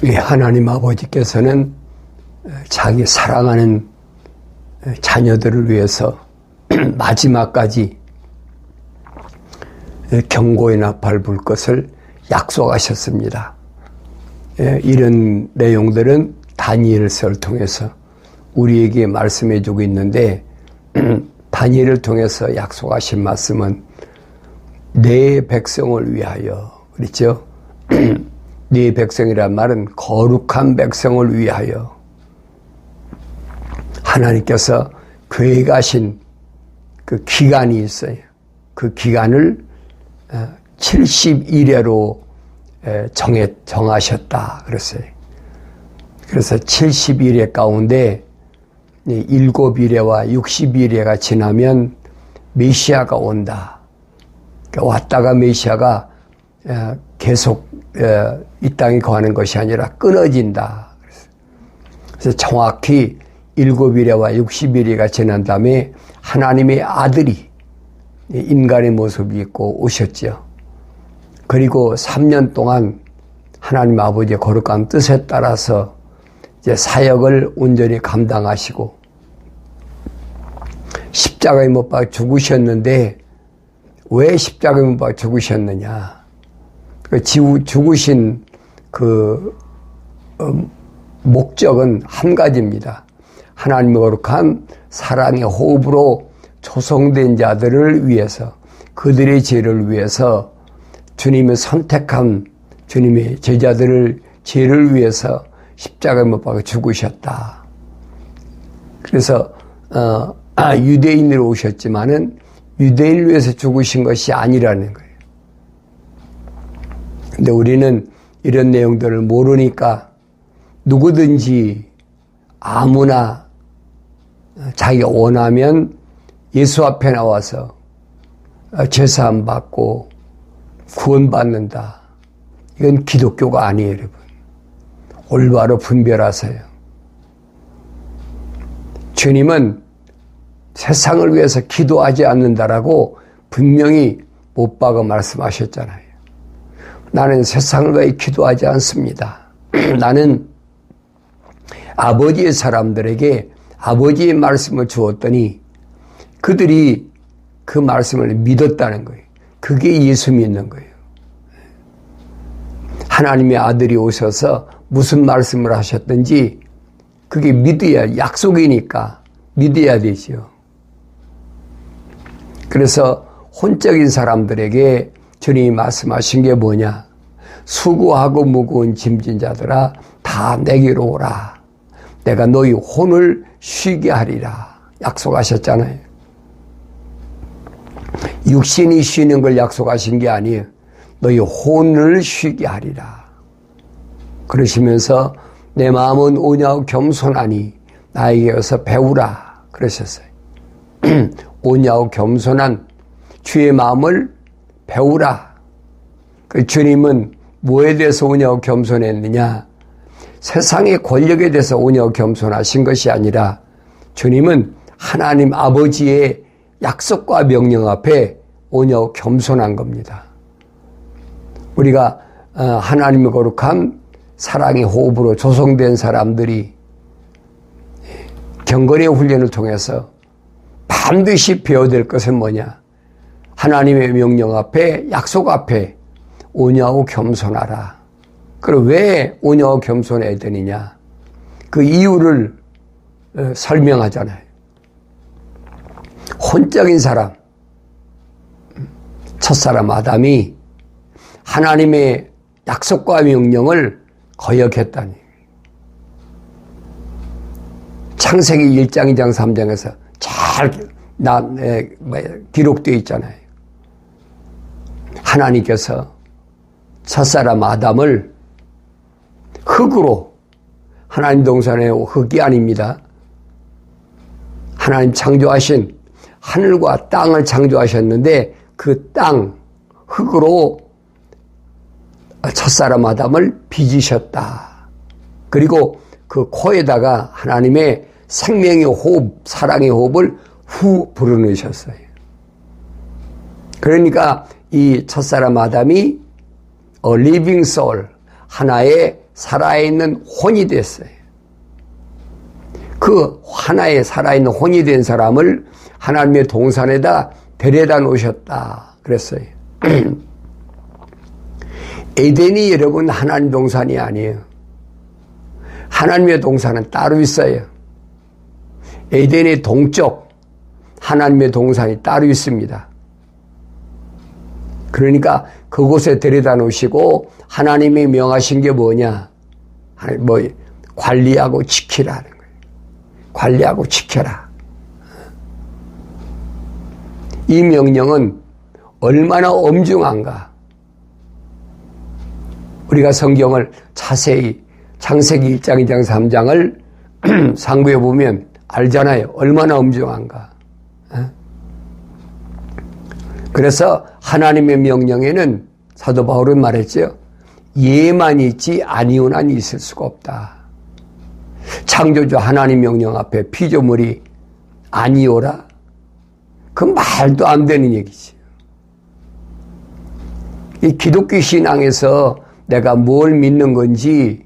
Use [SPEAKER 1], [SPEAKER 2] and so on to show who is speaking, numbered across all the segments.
[SPEAKER 1] 하나님 아버지께서는 자기 사랑하는 자녀들을 위해서 마지막까지 경고의 나팔 불 것을 약속하셨습니다. 이런 내용들은 다니엘서를 통해서 우리에게 말씀해 주고 있는데, 다니엘을 통해서 약속하신 말씀은 내 백성을 위하여, 그렇죠? 네 백성이란 말은 거룩한 백성을 위하여 하나님께서 계획하신 그 기간이 있어요. 그 기간을 70일에로 정하셨다 그랬어요. 그래서 70일에 가운데 7일에와 60일에가 지나면 메시아가 온다. 왔다가 메시아가 계속 이 땅에 거하는 것이 아니라 끊어진다. 그래서 정확히 7일에와 60일에가 지난 다음에 하나님의 아들이 인간의 모습이 있고 오셨죠. 그리고 3년 동안 하나님 아버지의 거룩한 뜻에 따라서 이제 사역을 온전히 감당하시고 십자가에 못 박혀 죽으셨는데, 왜 십자가에 못 박혀 죽으셨느냐? 죽으신 목적은 한 가지입니다. 하나님의 거룩한 사랑의 호흡으로 조성된 자들을 위해서, 그들의 죄를 위해서, 주님의 선택한 주님의 제자들을 죄를 위해서 십자가에 못 박아 죽으셨다. 그래서 유대인으로 오셨지만은 유대인을 위해서 죽으신 것이 아니라는 거예요. 근데 우리는 이런 내용들을 모르니까 누구든지 아무나 자기가 원하면 예수 앞에 나와서 제사함 받고 구원받는다. 이건 기독교가 아니에요, 여러분. 올바로 분별하세요. 주님은 세상을 위해서 기도하지 않는다라고 분명히 못 박아 말씀하셨잖아요. 나는 세상을 위해 기도하지 않습니다. 나는 아버지의 사람들에게 아버지의 말씀을 주었더니 그들이 그 말씀을 믿었다는 거예요. 그게 예수 믿는 거예요. 하나님의 아들이 오셔서 무슨 말씀을 하셨든지 그게 믿어야, 약속이니까 믿어야 되죠. 그래서 혼적인 사람들에게 주님이 말씀하신 게 뭐냐? 수고하고 무거운 짐진 자들아 다 내게로 오라. 내가 너희 혼을 쉬게 하리라. 약속하셨잖아요. 육신이 쉬는 걸 약속하신 게 아니에요. 너희 혼을 쉬게 하리라. 그러시면서 내 마음은 온유하고 겸손하니 나에게 와서 배우라. 그러셨어요. 온유하고 겸손한 주의 마음을 배우라. 그 주님은 뭐에 대해서 온유하고 겸손했느냐? 세상의 권력에 대해서 온유하고 겸손하신 것이 아니라 주님은 하나님 아버지의 약속과 명령 앞에 온유하고 겸손한 겁니다. 우리가 하나님의 거룩한 사랑의 호흡으로 조성된 사람들이 경건의 훈련을 통해서 반드시 배워야 될 것은 뭐냐? 하나님의 명령 앞에, 약속 앞에 온유하고 겸손하라. 그럼 왜 온유하고 겸손해야 되느냐? 그 이유를 설명하잖아요. 혼적인 사람, 첫사람 아담이 하나님의 약속과 명령을 거역했다니. 창세기 1장, 2장, 3장에서 잘 기록되어 있잖아요. 하나님께서 첫사람 아담을 흙으로, 하나님 동산의 흙이 아닙니다. 하나님 창조하신 하늘과 땅을 창조하셨는데 그 땅, 흙으로 첫사람 아담을 빚으셨다. 그리고 그 코에다가 하나님의 생명의 호흡, 사랑의 호흡을 후 불어넣으셨어요. 그러니까 이 첫사람 아담이 living soul, 하나의 살아있는 혼이 됐어요. 그 하나의 살아있는 혼이 된 사람을 하나님의 동산에다 데려다 놓으셨다 그랬어요. 에덴이 여러분 하나님 동산이 아니에요. 하나님의 동산은 따로 있어요. 에덴의 동쪽 하나님의 동산이 따로 있습니다. 그러니까 그곳에 데려다 놓으시고 하나님이 명하신 게 뭐냐? 관리하고 지키라는 거예요. 관리하고 지켜라. 이 명령은 얼마나 엄중한가. 우리가 성경을 자세히 창세기 1장, 2장, 3장을 상고해 보면 알잖아요. 얼마나 엄중한가. 그래서 하나님의 명령에는 사도 바울은 말했죠. 예만 있지 아니오난 있을 수가 없다. 창조주 하나님 명령 앞에 피조물이 아니오라? 그 말도 안 되는 얘기지. 이 기독교 신앙에서 내가 뭘 믿는 건지,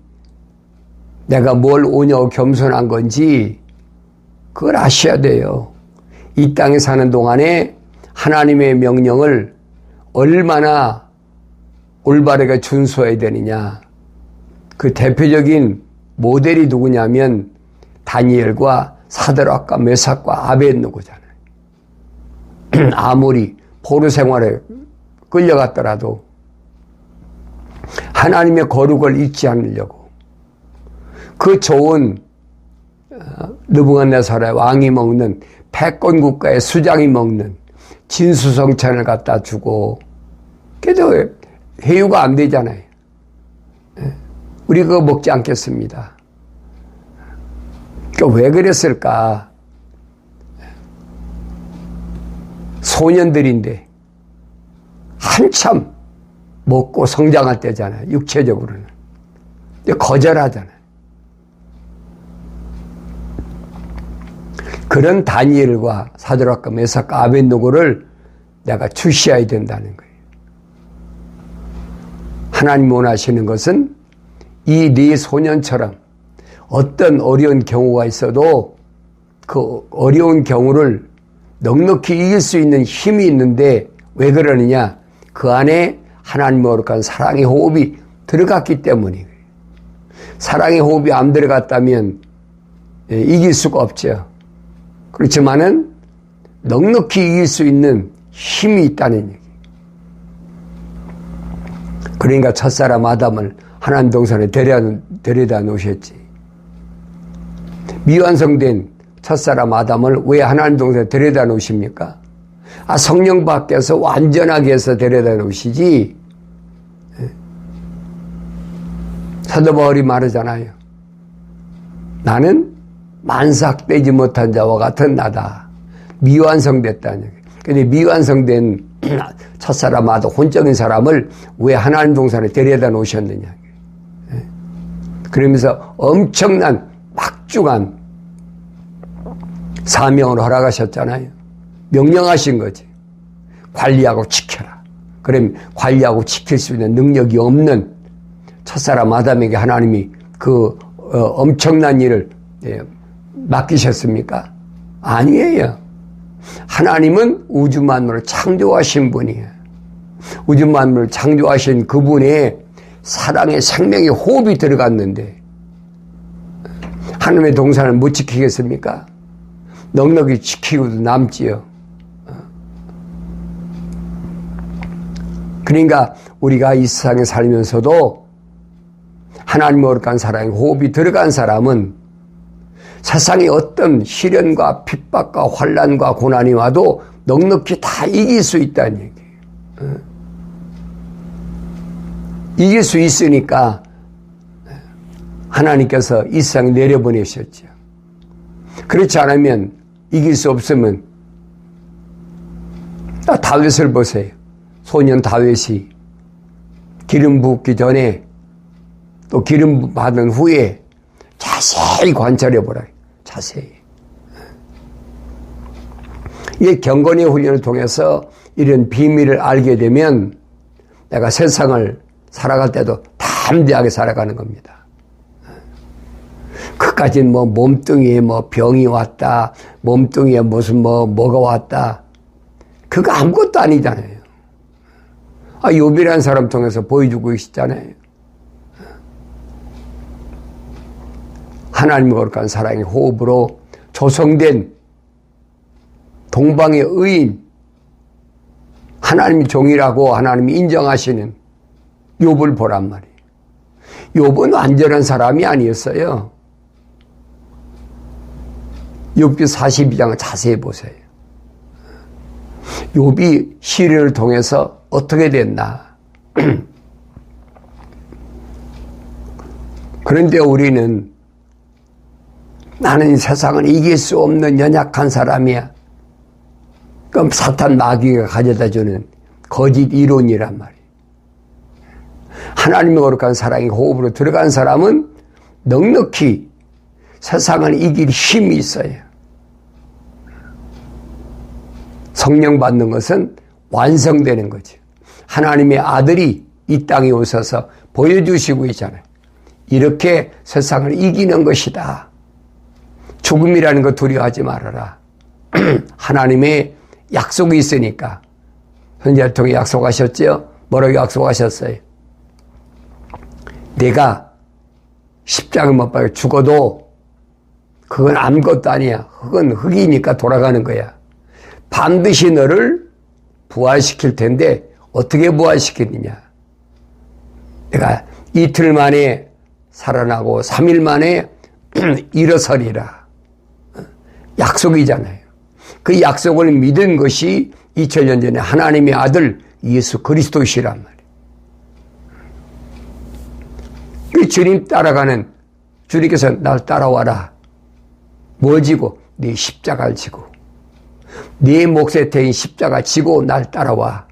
[SPEAKER 1] 내가 뭘 오냐고 겸손한 건지, 그걸 아셔야 돼요. 이 땅에 사는 동안에 하나님의 명령을 얼마나 올바르게 준수해야 되느냐. 그 대표적인 모델이 누구냐면 다니엘과 사드락과 메삭과 아벳느고잖아요. 아무리 포로 생활에 끌려갔더라도 하나님의 거룩을 잊지 않으려고 그 좋은 느부갓네살의 왕이 먹는 패권 국가의 수장이 먹는 진수성찬을 갖다 주고 그래도 회유가 안 되잖아요. 우리 그거 먹지 않겠습니다. 그러니까 왜 그랬을까? 소년들인데 한참 먹고 성장할 때잖아요. 육체적으로는. 근데 거절하잖아요. 그런 다니엘과 사드락과 메삭과 아벳느고를 내가 출시해야 된다는 거예요. 하나님 원하시는 것은 이 네 소년처럼 어떤 어려운 경우가 있어도 그 어려운 경우를 넉넉히 이길 수 있는 힘이 있는데 왜 그러느냐? 그 안에 하나님의 거룩한 사랑의 호흡이 들어갔기 때문이에요. 사랑의 호흡이 안 들어갔다면 이길 수가 없죠. 그렇지만은 넉넉히 이길 수 있는 힘이 있다는 얘기. 그러니까 첫사람 아담을 하나님 동산에 데려다 놓으셨지. 미완성된 첫사람 아담을 왜 하나님 동산에 데려다 놓으십니까? 성령 밖에서 완전하게 해서 데려다 놓으시지. 사도 바울이 말하잖아요. 나는 만삭되지 못한 자와 같은 나다. 미완성됐다는 얘기. 근데 미완성된 첫사람 아담, 혼적인 사람을 왜 하나님 동산에 데려다 놓으셨느냐. 그러면서 엄청난 막중한 사명을 허락하셨잖아요. 명령하신 거지. 관리하고 지켜라. 그럼 관리하고 지킬 수 있는 능력이 없는 첫사람 아담에게 하나님이 그 엄청난 일을 맡기셨습니까? 아니에요. 하나님은 우주 만물을 창조하신 분이에요. 우주 만물을 창조하신 그분의 사랑의 생명의 호흡이 들어갔는데 하나님의 동산을 못 지키겠습니까? 넉넉히 지키고도 남지요. 그러니까 우리가 이 세상에 살면서도 하나님의 거룩한 사랑의 호흡이 들어간 사람은 세상에 어떤 시련과 핍박과 환난과 고난이 와도 넉넉히 다 이길 수 있다는 얘기예요. 이길 수 있으니까 하나님께서 이 세상에 내려보내셨죠. 그렇지 않으면 이길 수 없으면 다윗을 보세요. 소년 다윗이 기름 붓기 전에 또 기름 받은 후에 자세히 관찰해 보라. 자세히. 이 경건의 훈련을 통해서 이런 비밀을 알게 되면 내가 세상을 살아갈 때도 담대하게 살아가는 겁니다. 아직까지는 뭐 몸뚱이에 뭐 병이 왔다, 몸뚱이에 무슨 뭐가 왔다. 그거 아무것도 아니잖아요. 욥이라는 사람 통해서 보여주고 계시잖아요. 하나님과 거룩한 사랑의 호흡으로 조성된 동방의 의인, 하나님이 종이라고 하나님이 인정하시는 욥을 보란 말이에요. 욥은 완전한 사람이 아니었어요. 욥기 42장을 자세히 보세요. 욥이 시련을 통해서 어떻게 됐나. 그런데 우리는 나는 세상을 이길 수 없는 연약한 사람이야. 그럼 사탄 마귀가 가져다주는 거짓 이론이란 말이에요. 하나님의 거룩한 사랑의 호흡으로 들어간 사람은 넉넉히 세상을 이길 힘이 있어요. 성령 받는 것은 완성되는 거죠. 하나님의 아들이 이 땅에 오셔서 보여주시고 있잖아요. 이렇게 세상을 이기는 것이다. 죽음이라는 거 두려워하지 말아라. 하나님의 약속이 있으니까. 선지자를 통해 약속하셨죠? 뭐라고 약속하셨어요? 내가 십자가 못 박혀 죽어도 그건 아무것도 아니야. 그건 흙이니까 돌아가는 거야. 반드시 너를 부활시킬 텐데 어떻게 부활시키느냐. 내가 이틀 만에 살아나고 3일 만에 일어서리라. 약속이잖아요. 그 약속을 믿은 것이 2000년 전에 하나님의 아들 예수 그리스도시란 말이에요. 그 주님 따라가는, 주님께서 날 따라와라. 뭐 지고? 네 십자가를 지고. 네 몫에 대인 십자가 지고 날 따라와.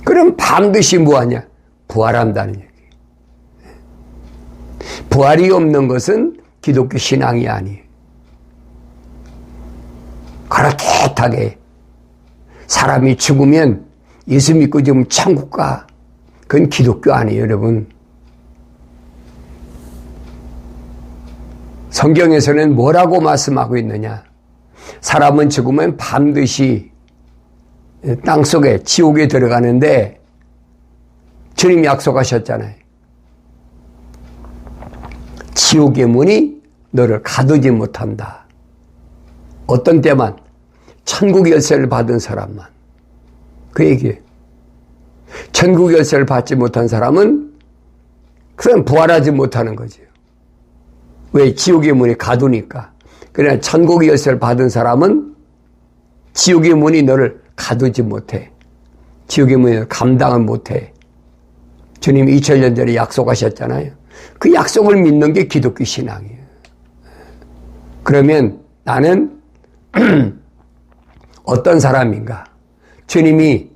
[SPEAKER 1] 그럼 반드시 뭐하냐? 부활한다는 얘기. 부활이 없는 것은 기독교 신앙이 아니에요. 그렇게 사람이 죽으면 예수 믿고 지금 천국 가. 그건 기독교 아니에요, 여러분. 성경에서는 뭐라고 말씀하고 있느냐? 사람은 죽으면 반드시 땅속에 지옥에 들어가는데 주님이 약속하셨잖아요. 지옥의 문이 너를 가두지 못한다. 어떤 때만? 천국 열쇠를 받은 사람만. 그 얘기예요. 천국 열쇠를 받지 못한 사람은 그냥 부활하지 못하는 거죠. 왜? 지옥의 문이 가두니까. 그러나 천국의 열쇠를 받은 사람은 지옥의 문이 너를 가두지 못해. 지옥의 문을 감당을 못해. 주님이 2000년 전에 약속하셨잖아요. 그 약속을 믿는 게 기독교 신앙이에요. 그러면 나는 어떤 사람인가? 주님이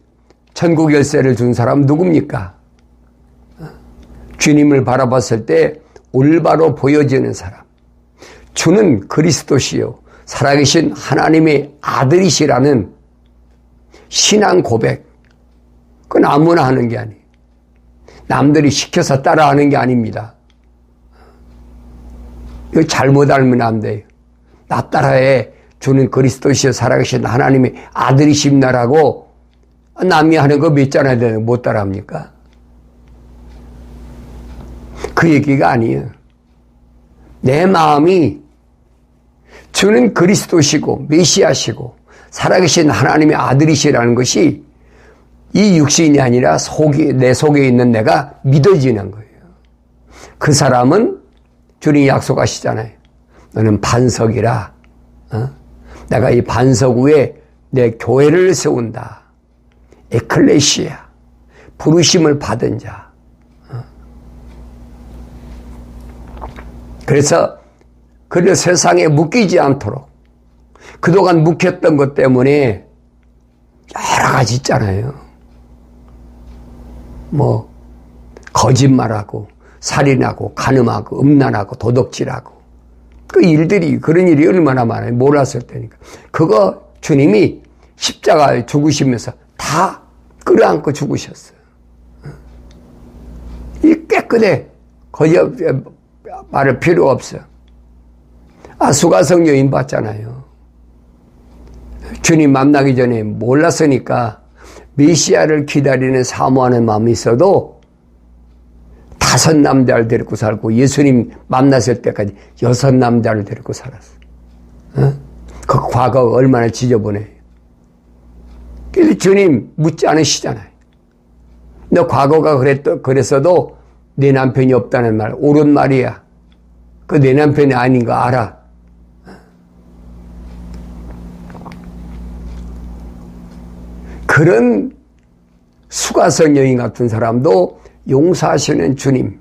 [SPEAKER 1] 천국 열쇠를 준 사람은 누굽니까? 주님을 바라봤을 때 올바로 보여지는 사람. 주는 그리스도시요 살아계신 하나님의 아들이시라는 신앙 고백. 그건 아무나 하는 게 아니에요. 남들이 시켜서 따라하는 게 아닙니다. 이거 잘못 알면 안 돼요. 나 따라해. 주는 그리스도시요 살아계신 하나님의 아들이십니다라고 남이 하는 거 믿잖아야 되는 못 따라합니까? 그 얘기가 아니에요. 내 마음이 주는 그리스도시고 메시아시고 살아계신 하나님의 아들이시라는 것이 이 육신이 아니라 내 속에 있는 내가 믿어지는 거예요. 그 사람은 주님이 약속하시잖아요. 너는 반석이라. 내가 이 반석 위에 내 교회를 세운다. 에클레시아, 부르심을 받은 자. 그래서 세상에 묶이지 않도록, 그동안 묶였던 것 때문에 여러 가지 있잖아요. 뭐 거짓말하고 살인하고 간음하고 음란하고 도덕질하고 그 일들이, 그런 일이 얼마나 많아요. 몰랐을 때니까. 그거 주님이 십자가에 죽으시면서 다 끌어안고 죽으셨어요. 이 깨끗해. 거짓 말할 필요 없어. 수가성 여인 봤잖아요. 주님 만나기 전에 몰랐으니까 메시아를 기다리는 사모하는 마음이 있어도 5 남자를 데리고 살고 예수님 만났을 때까지 6 남자를 데리고 살았어. 그 과거가 얼마나 지저분해. 그래서 주님 묻지 않으시잖아요. 너 과거가 그랬어도 내 남편이 없다는 말 옳은 말이야. 그 내 남편이 아닌 거 알아. 그런 수가성 여인 같은 사람도 용서하시는 주님.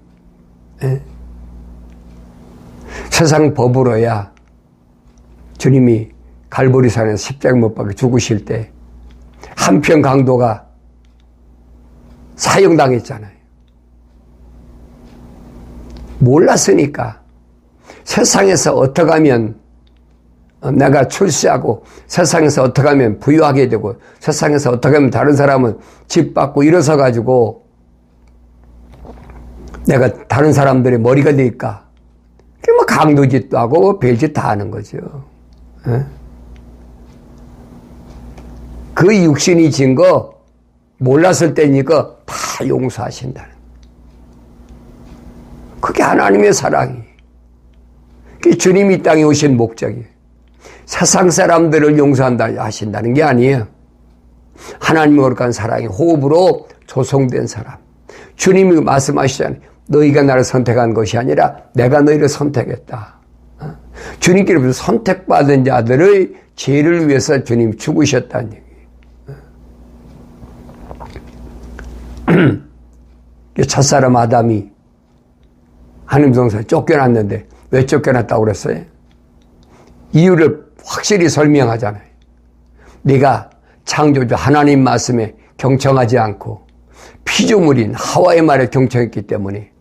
[SPEAKER 1] 세상 법으로야 주님이 갈보리산에서 십자가 못 박혀 죽으실 때 한편 강도가 사형당했잖아요. 몰랐으니까 세상에서 어떻게 하면 내가 출세하고 세상에서 어떻게 하면 부유하게 되고 세상에서 어떻게 하면 다른 사람은 집 받고 일어서 가지고 내가 다른 사람들의 머리가 될까? 뭐 강도짓도 하고 별짓 다 하는 거죠. 그 육신이 진 거 몰랐을 때니까 다 용서하신다는. 그게 하나님의 사랑이. 그게 주님이 땅에 오신 목적이에요. 세상 사람들을 용서한다 하신다는 게 아니에요. 하나님의 거룩한 사랑의 호흡으로 조성된 사람. 주님이 말씀하시잖아요. 너희가 나를 선택한 것이 아니라 내가 너희를 선택했다. 주님께로부터 선택받은 자들의 죄를 위해서 주님이 죽으셨다는 얘기예요. 첫사람 아담이 하나님 동산에 쫓겨났는데 왜 쫓겨났다고 그랬어요? 이유를 확실히 설명하잖아요. 네가 창조주 하나님 말씀에 경청하지 않고 피조물인 하와의 말에 경청했기 때문에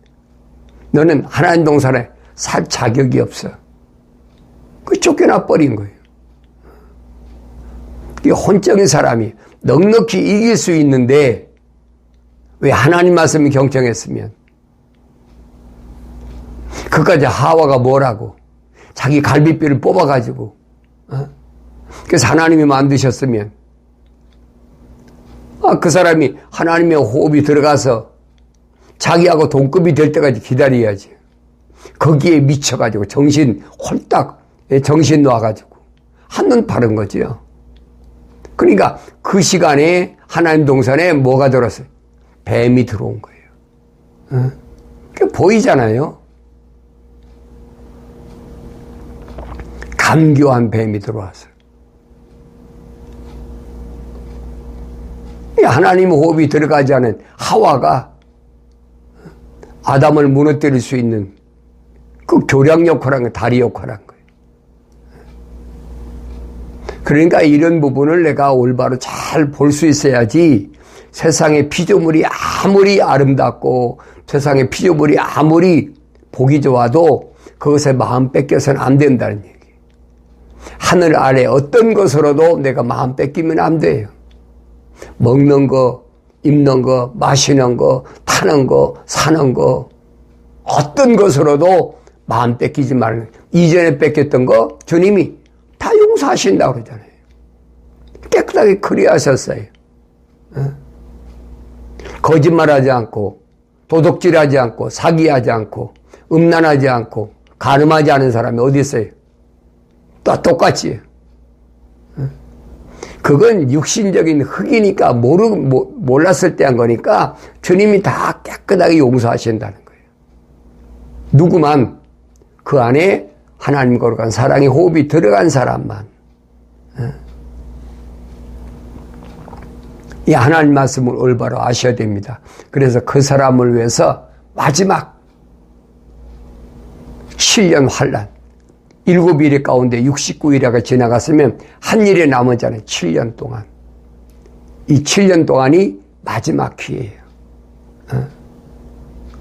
[SPEAKER 1] 너는 하나님 동산에 살 자격이 없어. 그 쫓겨나 버린 거예요. 이 혼적인 사람이 넉넉히 이길 수 있는데 왜 하나님 말씀에 경청했으면 그까지 하와가 뭐라고 자기 갈비뼈를 뽑아가지고 그래서 하나님이 만드셨으면 그 사람이 하나님의 호흡이 들어가서 자기하고 동급이 될 때까지 기다려야지. 거기에 미쳐가지고 정신 홀딱 정신 놓아가지고 한눈 파는 거지요. 그러니까 그 시간에 하나님 동산에 뭐가 들었어요? 뱀이 들어온 거예요. 그게 보이잖아요. 간교한 뱀이 들어와서. 하나님 호흡이 들어가지 않은 하와가 아담을 무너뜨릴 수 있는 그 교량 역할을 한 거예요. 다리 역할을 한 거예요. 그러니까 이런 부분을 내가 올바로 잘 볼 수 있어야지 세상의 피조물이 아무리 아름답고 세상의 피조물이 아무리 보기 좋아도 그것에 마음 뺏겨서는 안 된다는 얘기예요. 하늘 아래 어떤 것으로도 내가 마음 뺏기면 안 돼요. 먹는 거, 입는 거, 마시는 거, 타는 거, 사는 거 어떤 것으로도 마음 뺏기지 말는. 이전에 뺏겼던 거 주님이 다 용서하신다고 그러잖아요. 깨끗하게 그리하셨어요. 거짓말하지 않고 도둑질하지 않고 사기하지 않고 음란하지 않고 간음하지 않은 사람이 어디 있어요? 또 똑같이. 그건 육신적인 흙이니까 몰랐을 때 한 거니까 주님이 다 깨끗하게 용서하신다는 거예요. 누구만 그 안에 하나님 거룩한 사랑의 호흡이 들어간 사람만. 이 하나님 말씀을 올바로 아셔야 됩니다. 그래서 그 사람을 위해서 마지막 7년 환난 7일의 가운데 69일이가 지나갔으면 한 일에 남았잖아요. 7년 동안. 이 7년 동안이 마지막 기회예요.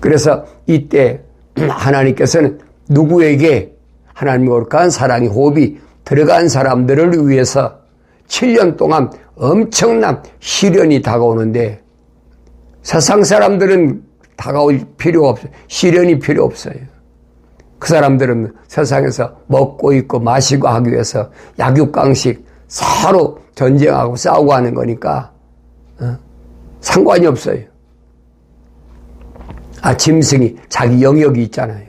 [SPEAKER 1] 그래서 이때 하나님께서는 누구에게 하나님 거룩한 사랑의 호흡이 들어간 사람들을 위해서 7년 동안 엄청난 시련이 다가오는데 세상 사람들은 다가올 필요가 없어요. 시련이 필요 없어요. 그 사람들은 세상에서 먹고 입고 마시고 하기 위해서 약육강식 서로 전쟁하고 싸우고 하는 거니까 상관이 없어요. 짐승이 자기 영역이 있잖아요.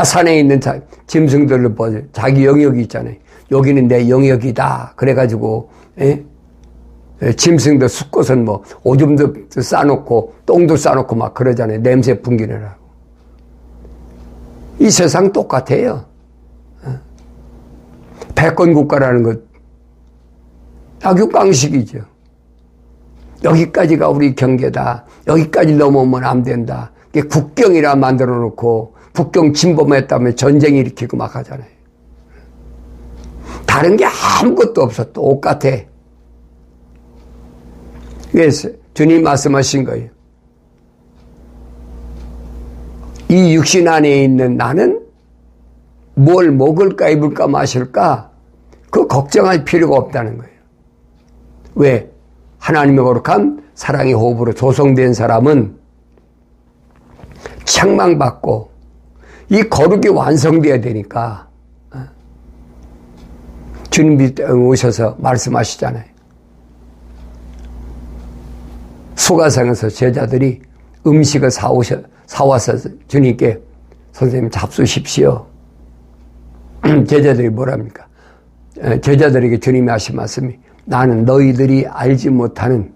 [SPEAKER 1] 산에 있는 짐승들을 보세요. 자기 영역이 있잖아요. 여기는 내 영역이다. 그래가지고 짐승들 숲곳은 뭐 오줌도 싸놓고 똥도 싸놓고 막 그러잖아요. 냄새 풍기느라고. 이 세상 똑같아요. 패권국가라는 것 약육강식이죠. 여기까지가 우리 경계다. 여기까지 넘어오면 안 된다. 국경이라 만들어 놓고 국경 침범했다면 전쟁 일으키고 막 하잖아요. 다른 게 아무것도 없어. 똑같아. 그래서 주님 말씀하신 거예요. 이 육신 안에 있는 나는 뭘 먹을까 입을까 마실까 그 걱정할 필요가 없다는 거예요. 왜? 하나님의 거룩한 사랑의 호흡으로 조성된 사람은 책망받고 이 거룩이 완성되어야 되니까 주님이 오셔서 말씀하시잖아요. 수가성에서 제자들이 음식을 사와서 주님께 선생님 잡수십시오. 제자들이 뭐랍니까? 제자들에게 주님이 하신 말씀이 나는 너희들이 알지 못하는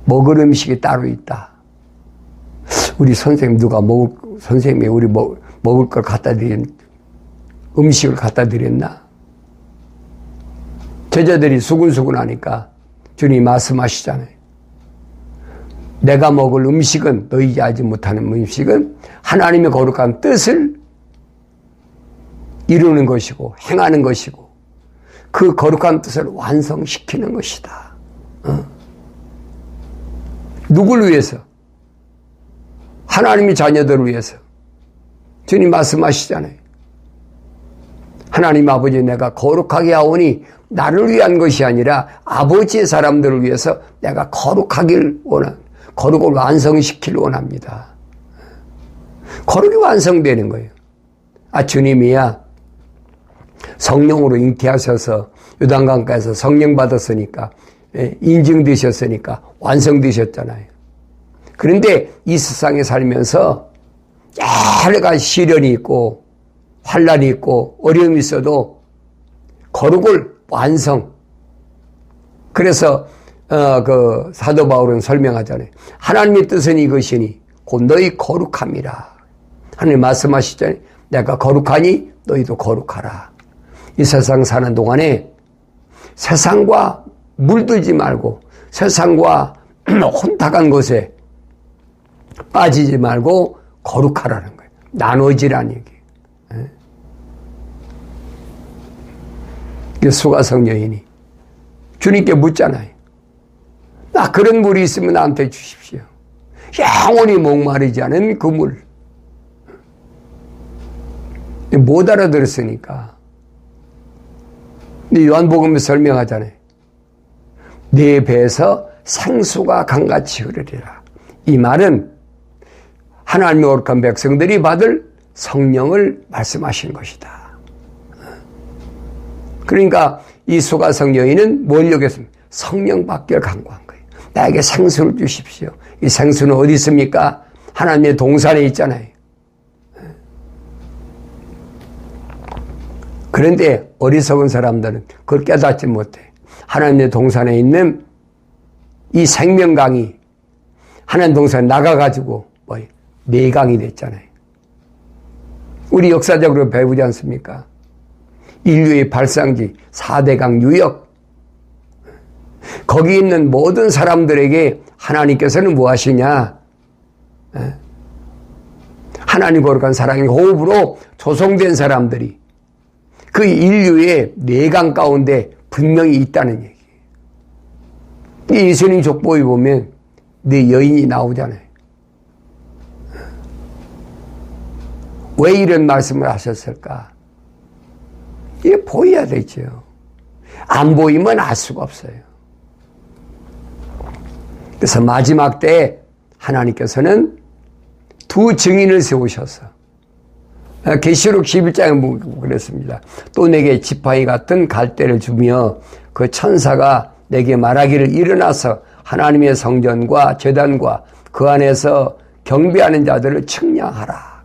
[SPEAKER 1] 먹을 음식이 따로 있다. 우리 선생님 선생님이 우리 먹을 걸 갖다 드린 음식을 갖다 드렸나? 제자들이 수근수근하니까 주님이 말씀하시잖아요. 내가 먹을 음식은 너희가 알지 못하는 음식은 하나님의 거룩한 뜻을 이루는 것이고 행하는 것이고 그 거룩한 뜻을 완성시키는 것이다. 누구를 위해서? 하나님의 자녀들을 위해서. 주님 말씀하시잖아요. 하나님 아버지 내가 거룩하게 하오니 나를 위한 것이 아니라 아버지의 사람들을 위해서 내가 거룩하길 거룩을 완성시키길 원합니다. 거룩이 완성되는 거예요. 주님이야 성령으로 잉태하셔서 요단강가에서 성령 받았으니까 인증되셨으니까 완성되셨잖아요. 그런데 이 세상에 살면서 여러 가지 시련이 있고 환난이 있고 어려움이 있어도 거룩을 완성. 그래서 그 사도 바울은 설명하잖아요. 하나님의 뜻은 이것이니 곧 너희 거룩함이라. 하나님 말씀하시잖아요. 내가 거룩하니 너희도 거룩하라. 이 세상 사는 동안에 세상과 물들지 말고 세상과 혼탁한 것에 빠지지 말고 거룩하라는 거예요. 나눠지라는 얘기예요. 수가성 여인이 주님께 묻잖아요. 나 그런 물이 있으면 나한테 주십시오. 영원히 목마르지 않은 그 물. 못 알아들었으니까. 근데 요한복음에 설명하잖아요. 내 배에서 생수가 강같이 흐르리라. 이 말은 하나님의 거룩한 백성들이 받을 성령을 말씀하시는 것이다. 그러니까 이 수가성 여인은 뭘 여겼습니까? 성령 받기를 간구한 거예요. 나에게 생수를 주십시오. 이 생수는 어디 있습니까? 하나님의 동산에 있잖아요. 그런데 어리석은 사람들은 그걸 깨닫지 못해. 하나님의 동산에 있는 이 생명강이 하나님 동산에 나가가지고 내강이 됐잖아요. 우리 역사적으로 배우지 않습니까? 인류의 발상지 4대강 유역. 거기 있는 모든 사람들에게 하나님께서는 무엇이냐? 하나님 거룩한 사랑의 호흡으로 조성된 사람들이 그 인류의 내강 가운데 분명히 있다는 얘기예요. 예수님 족보에 보면 네 여인이 나오잖아요. 왜 이런 말씀을 하셨을까? 이게 보여야 되죠. 안 보이면 알 수가 없어요. 그래서 마지막 때에 하나님께서는 두 증인을 세우셔서 계시록 11장에 그랬습니다. 또 내게 지팡이 같은 갈대를 주며 그 천사가 내게 말하기를 일어나서 하나님의 성전과 제단과 그 안에서 경배하는 자들을 측량하라.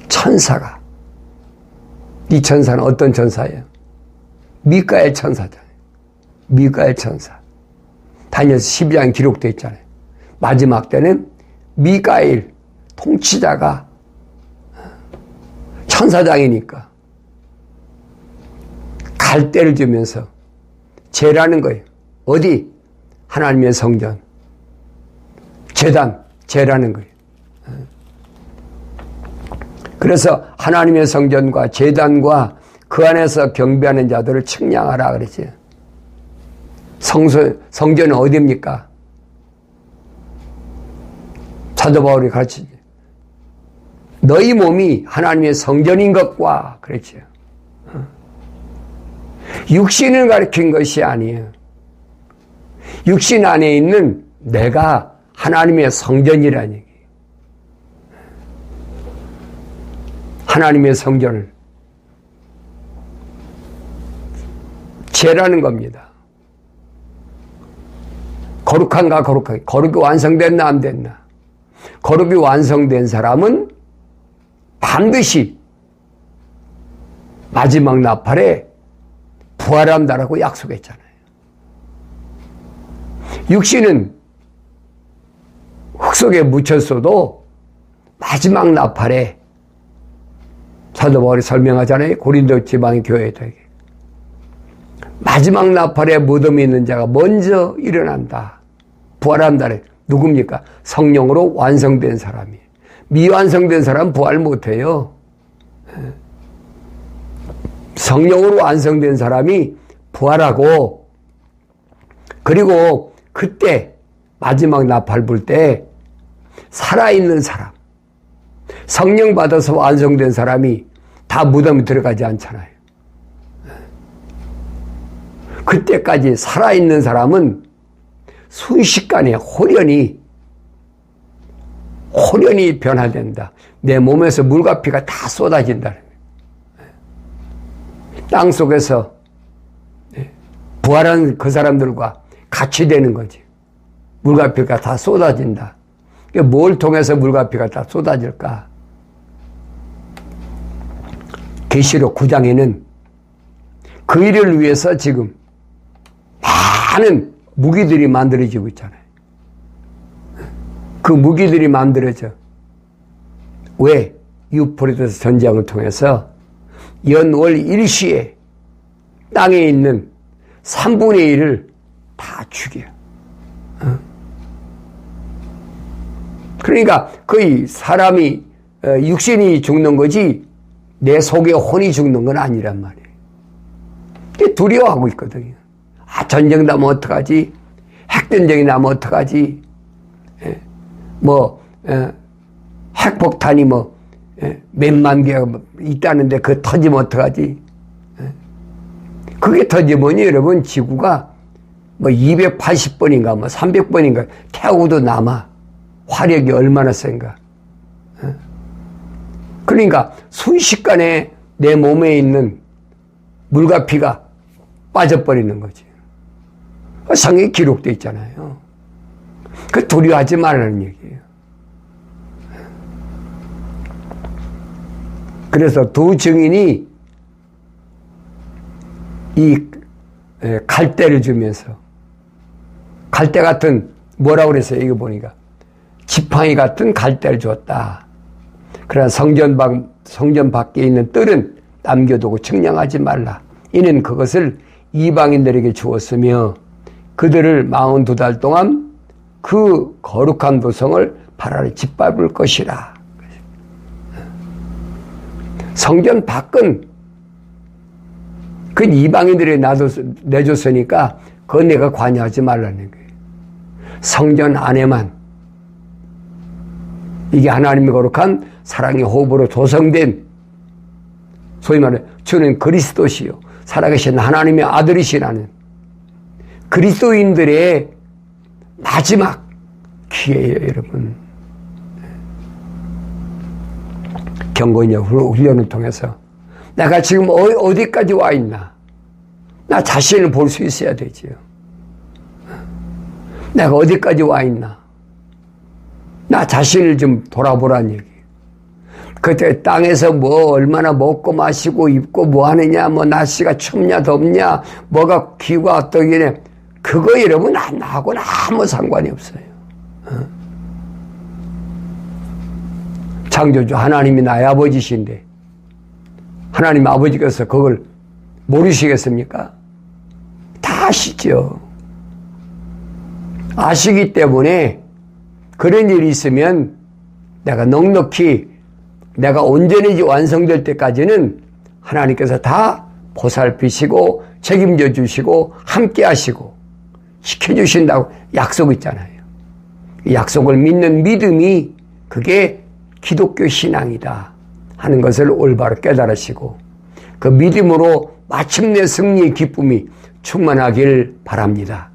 [SPEAKER 1] 천사가. 이 천사는 어떤 천사예요? 미카엘 천사잖아요. 미카엘 천사. 다니엘서 12장에 기록되어 있잖아요. 마지막 때는 미카엘 통치자가 천사장이니까 갈대를 주면서 제라는 거예요. 어디? 하나님의 성전. 제단, 제라는 거예요. 그래서 하나님의 성전과 제단과 그 안에서 경배하는 자들을 측량하라 그랬지. 성전은 어디입니까? 사도 바울이 가르치지. 너희 몸이 하나님의 성전인 것과 그랬죠. 육신을 가리킨 것이 아니에요. 육신 안에 있는 내가 하나님의 성전이라는 얘기예요. 하나님의 성전을 제라는 겁니다. 거룩한가 거룩하게. 거룩이 완성됐나 안 됐나. 거룩이 완성된 사람은 반드시 마지막 나팔에 부활한다라고 약속했잖아요. 육신은 흙 속에 묻혔어도 마지막 나팔에 사도 바울이 설명하잖아요. 고린도 지방의 교회들에게. 마지막 나팔에 무덤이 있는 자가 먼저 일어난다. 부활한다. 누굽니까? 성령으로 완성된 사람이에요. 미완성된 사람은 부활 못해요. 성령으로 완성된 사람이 부활하고, 그리고 그때 마지막 나팔 불 때 살아있는 사람, 성령 받아서 완성된 사람이 다 무덤에 들어가지 않잖아요. 그때까지 살아있는 사람은 순식간에 호련히 변화된다. 내 몸에서 물과 피가 다 쏟아진다. 땅 속에서 부활한 그 사람들과 같이 되는 거지. 물과 피가 다 쏟아진다. 뭘 통해서 물과 피가 다 쏟아질까? 계시록 9장에는 그 일을 위해서 지금 많은 무기들이 만들어지고 있잖아요. 그 무기들이 만들어져. 왜? 유프라테스 전쟁을 통해서 연월 일시에 땅에 있는 3분의 1을 다 죽여. 그러니까 거의 사람이 육신이 죽는 거지 내 속의 혼이 죽는 건 아니란 말이에요. 두려워하고 있거든요. 아, 전쟁 나면 어떡하지? 핵전쟁이 나면 어떡하지? 핵폭탄이 몇만 개가 있다는데 그거 터지면 어떡하지? 그게 터지면 여러분 지구가 280번인가 300번인가 태우고도 남아. 화력이 얼마나 센가. 그러니까 순식간에 내 몸에 있는 물과 피가 빠져버리는 거지. 성경에 기록되어 있잖아요. 그 두려워하지 말라는 얘기예요. 그래서 두 증인이 이 갈대를 주면서, 갈대 같은, 뭐라고 그랬어요? 이거 보니까 지팡이 같은 갈대를 줬다. 그러나 성전 밖에 있는 뜰은 남겨두고 측량하지 말라. 이는 그것을 이방인들에게 주었으며 그들을 42달 동안 그 거룩한 도성을 발아래 짓밟을 것이라. 성전 밖은 그 이방인들이 내줬으니까 그건 내가 관여하지 말라는 거예요. 성전 안에만 이게 하나님의 거룩한 사랑의 호흡으로 조성된, 소위 말해 주는 그리스도시요 살아계신 하나님의 아들이시라는 그리스도인들의 마지막 기회예요, 여러분. 경건의 훈련을 통해서 내가 지금 어디까지 와 있나? 나 자신을 볼 수 있어야 되지요. 내가 어디까지 와 있나? 나 자신을 좀 돌아보라는 얘기. 그때 땅에서 뭐 얼마나 먹고 마시고 입고 뭐 하느냐, 뭐 날씨가 춥냐 덥냐, 뭐가 기후가 어떠기냐, 그거 여러분 나하고는 아무 상관이 없어요. 창조주 하나님이 나의 아버지신데 하나님 아버지께서 그걸 모르시겠습니까? 다 아시죠. 아시기 때문에 그런 일이 있으면 내가 넉넉히 내가 온전히 완성될 때까지는 하나님께서 다 보살피시고 책임져 주시고 함께 하시고 시켜주신다고 약속 있잖아요. 이 약속을 믿는 믿음이 그게 기독교 신앙이다 하는 것을 올바로 깨달으시고 그 믿음으로 마침내 승리의 기쁨이 충만하길 바랍니다.